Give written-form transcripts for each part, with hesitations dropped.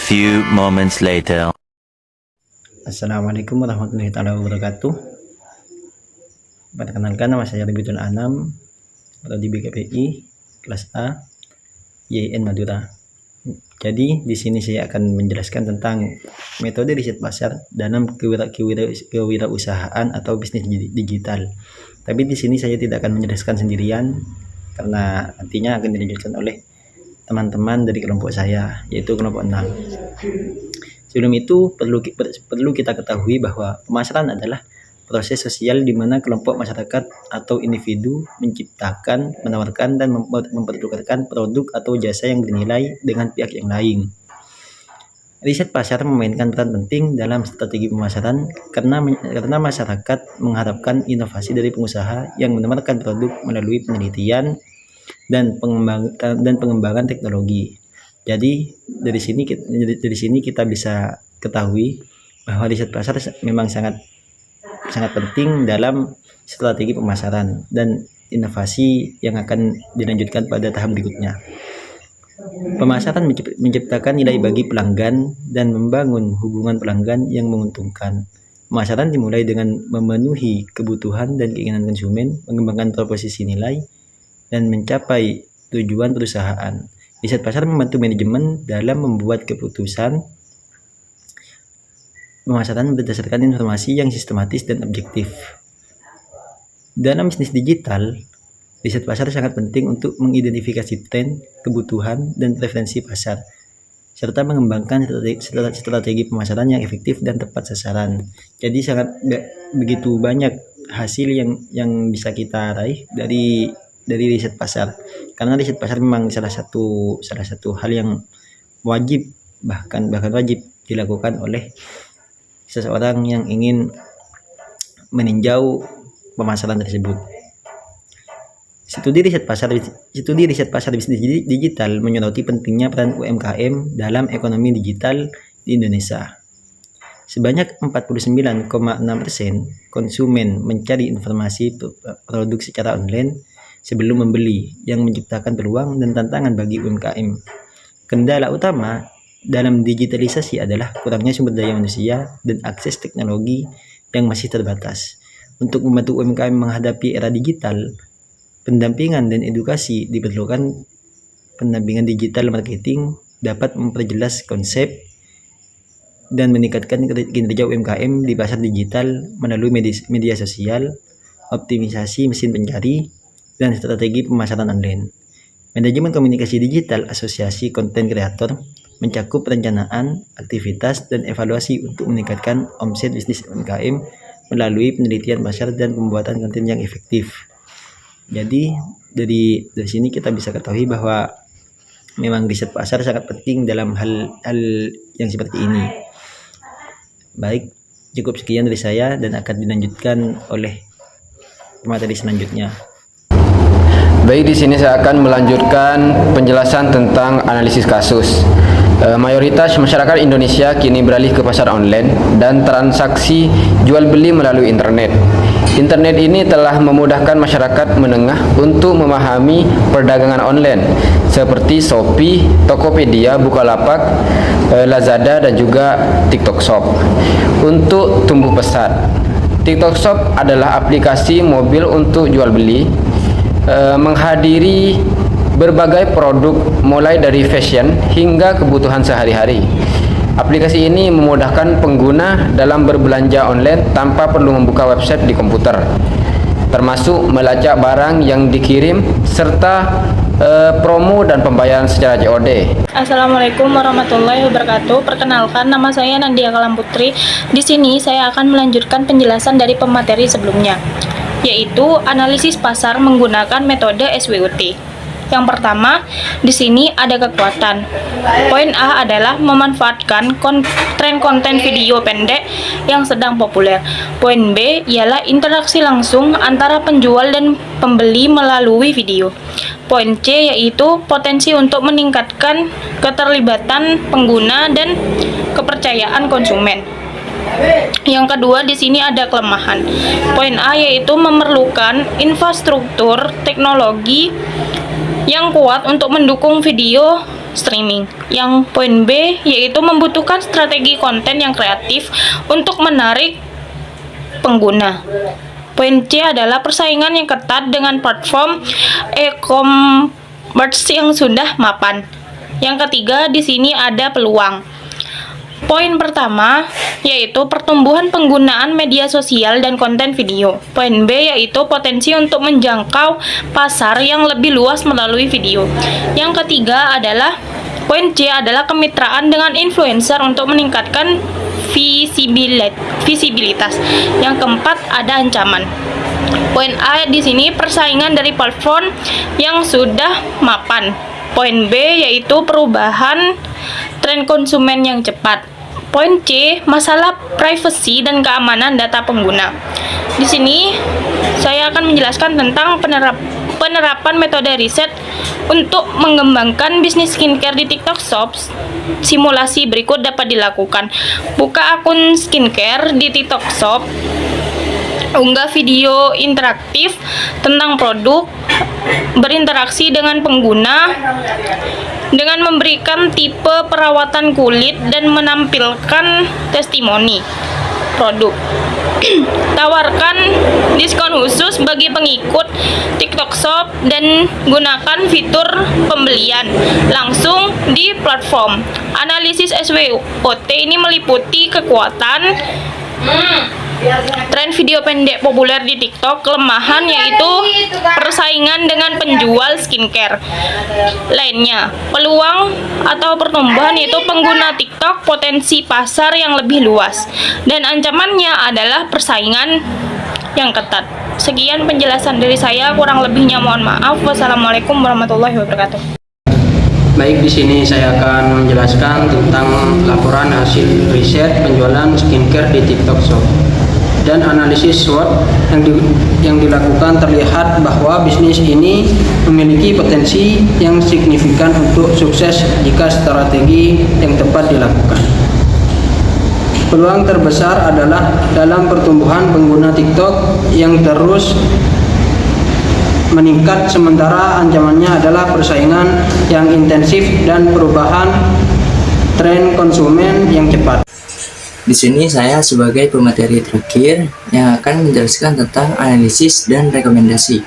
few moments later. Assalamualaikum warahmatullahi wabarakatuh. Perkenalkan, nama saya Ributun Anam, prodi BKPI kelas A, YIN Madura. Jadi di sini saya akan menjelaskan tentang metode riset pasar dalam kewirausahaan atau bisnis digital. Tapi di sini saya tidak akan menjelaskan sendirian karena nantinya akan dilanjutkan oleh teman-teman dari kelompok saya, yaitu kelompok 6. Sebelum itu perlu kita ketahui bahwa pemasaran adalah proses sosial di mana kelompok masyarakat atau individu menciptakan, menawarkan, dan mempertukarkan produk atau jasa yang bernilai dengan pihak yang lain. Riset pasar memainkan peran penting dalam strategi pemasaran karena masyarakat mengharapkan inovasi dari pengusaha yang menawarkan produk melalui penelitian dan pengembangan teknologi. Jadi dari sini kita bisa ketahui bahwa riset pasar memang sangat penting dalam strategi pemasaran dan inovasi yang akan dilanjutkan pada tahap berikutnya. Pemasaran menciptakan nilai bagi pelanggan dan membangun hubungan pelanggan yang menguntungkan. Pemasaran dimulai dengan memenuhi kebutuhan dan keinginan konsumen, mengembangkan proposisi nilai, dan mencapai tujuan perusahaan. Riset pasar membantu manajemen dalam membuat keputusan pemasaran berdasarkan informasi yang sistematis dan objektif. Dalam bisnis digital, riset pasar sangat penting untuk mengidentifikasi tren, kebutuhan, dan preferensi pasar, serta mengembangkan strategi pemasaran yang efektif dan tepat sasaran. Jadi sangat begitu banyak hasil yang bisa kita raih dari riset pasar, karena riset pasar memang salah satu hal yang wajib bahkan wajib dilakukan oleh seseorang yang ingin meninjau pemasaran tersebut. Studi riset pasar bisnis digital menyoroti pentingnya peran UMKM dalam ekonomi digital di Indonesia. Sebanyak 49,6% konsumen mencari informasi produk secara online sebelum membeli, yang menciptakan peluang dan tantangan bagi UMKM. Kendala utama dalam digitalisasi adalah kurangnya sumber daya manusia dan akses teknologi yang masih terbatas. Untuk membantu UMKM menghadapi era digital, pendampingan dan edukasi diperlukan. Pendampingan digital marketing dapat memperjelas konsep dan meningkatkan kinerja UMKM di pasar digital melalui media sosial, optimisasi mesin pencari, dan strategi pemasaran online. Manajemen komunikasi digital Asosiasi Konten Kreator mencakup perencanaan, aktivitas, dan evaluasi untuk meningkatkan omset bisnis UMKM melalui penelitian pasar dan pembuatan konten yang efektif. Jadi dari sini kita bisa ketahui bahwa memang riset pasar sangat penting dalam hal yang seperti ini. Baik, cukup sekian dari saya dan akan dilanjutkan oleh pemateri selanjutnya. Baik, di sini saya akan melanjutkan penjelasan tentang analisis kasus. Mayoritas masyarakat Indonesia kini beralih ke pasar online dan transaksi jual beli melalui internet. Internet ini telah memudahkan masyarakat menengah untuk memahami perdagangan online seperti Shopee, Tokopedia, Bukalapak, Lazada, dan juga TikTok Shop. Untuk tumbuh pesat, TikTok Shop adalah aplikasi mobil untuk jual beli, menghadiri berbagai produk mulai dari fashion hingga kebutuhan sehari-hari. Aplikasi ini memudahkan pengguna dalam berbelanja online tanpa perlu membuka website di komputer, termasuk melacak barang yang dikirim serta promo dan pembayaran secara COD. Assalamualaikum warahmatullahi wabarakatuh. Perkenalkan, nama saya Nandia Kalam Putri. Di sini saya akan melanjutkan penjelasan dari pemateri sebelumnya, yaitu analisis pasar menggunakan metode SWOT. Yang pertama, di sini ada kekuatan. Poin A adalah memanfaatkan tren konten video pendek yang sedang populer. Poin B ialah interaksi langsung antara penjual dan pembeli melalui video. Poin C yaitu potensi untuk meningkatkan keterlibatan pengguna dan kepercayaan konsumen. Yang kedua, di sini ada kelemahan. Poin A yaitu memerlukan infrastruktur teknologi yang kuat untuk mendukung video streaming. Yang poin B yaitu membutuhkan strategi konten yang kreatif untuk menarik pengguna. Poin C adalah persaingan yang ketat dengan platform e-commerce yang sudah mapan. Yang ketiga, di sini ada peluang. Poin pertama yaitu pertumbuhan penggunaan media sosial dan konten video. Poin B yaitu potensi untuk menjangkau pasar yang lebih luas melalui video. Yang ketiga adalah poin C adalah kemitraan dengan influencer untuk meningkatkan visibilitas. Yang keempat ada ancaman. Poin A di sini persaingan dari platform yang sudah mapan. Poin B yaitu perubahan tren konsumen yang cepat. Poin C masalah privacy dan keamanan data pengguna. Di sini saya akan menjelaskan tentang penerapan metode riset untuk mengembangkan bisnis skincare di TikTok Shop. Simulasi berikut dapat dilakukan. Buka akun skincare di TikTok Shop. Unggah video interaktif tentang produk, berinteraksi dengan pengguna dengan memberikan tipe perawatan kulit dan menampilkan testimoni produk. Tawarkan diskon khusus bagi pengikut TikTok Shop dan gunakan fitur pembelian langsung di platform. Analisis SWOT ini meliputi kekuatan tren video pendek populer di TikTok, kelemahan yaitu persaingan dengan penjual skincare lainnya, peluang atau pertumbuhan yaitu pengguna TikTok, potensi pasar yang lebih luas, dan ancamannya adalah persaingan yang ketat. Sekian penjelasan dari saya, kurang lebihnya mohon maaf. Wassalamualaikum warahmatullahi wabarakatuh. Baik, di sini saya akan menjelaskan tentang laporan hasil riset penjualan skincare di TikTok Shop. Dan analisis SWOT yang dilakukan terlihat bahwa bisnis ini memiliki potensi yang signifikan untuk sukses jika strategi yang tepat dilakukan. Peluang terbesar adalah dalam pertumbuhan pengguna TikTok yang terus meningkat, sementara ancamannya adalah persaingan yang intensif dan perubahan tren konsumen yang cepat. Di sini saya sebagai pemateri terakhir yang akan menjelaskan tentang analisis dan rekomendasi.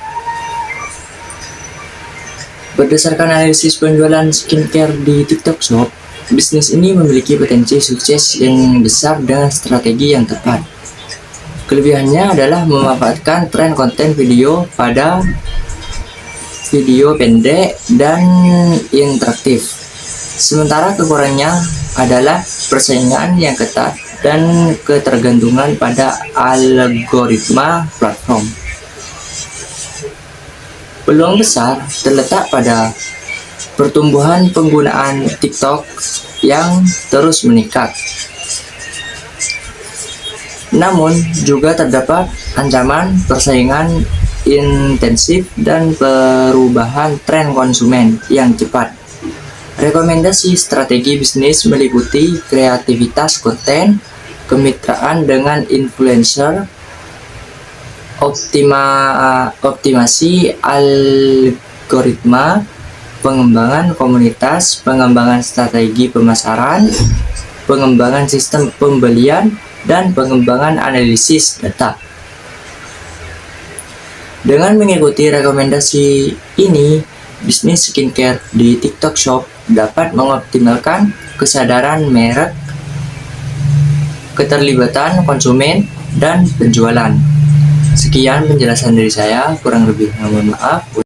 Berdasarkan analisis penjualan skincare di TikTok Shop, bisnis ini memiliki potensi sukses yang besar dengan strategi yang tepat. Kelebihannya adalah memanfaatkan tren konten video pada video pendek dan interaktif. Sementara kekurangannya adalah persaingan yang ketat dan ketergantungan pada algoritma platform. Peluang besar terletak pada pertumbuhan penggunaan TikTok yang terus meningkat. Namun juga terdapat ancaman persaingan intensif dan perubahan tren konsumen yang cepat. Rekomendasi strategi bisnis meliputi kreativitas konten, kemitraan dengan influencer, optimasi algoritma, pengembangan komunitas, pengembangan strategi pemasaran, pengembangan sistem pembelian, dan pengembangan analisis data. Dengan mengikuti rekomendasi ini, bisnis skincare di TikTok Shop dapat mengoptimalkan kesadaran merek, keterlibatan konsumen, dan penjualan. Sekian penjelasan dari saya, kurang lebih mohon maaf.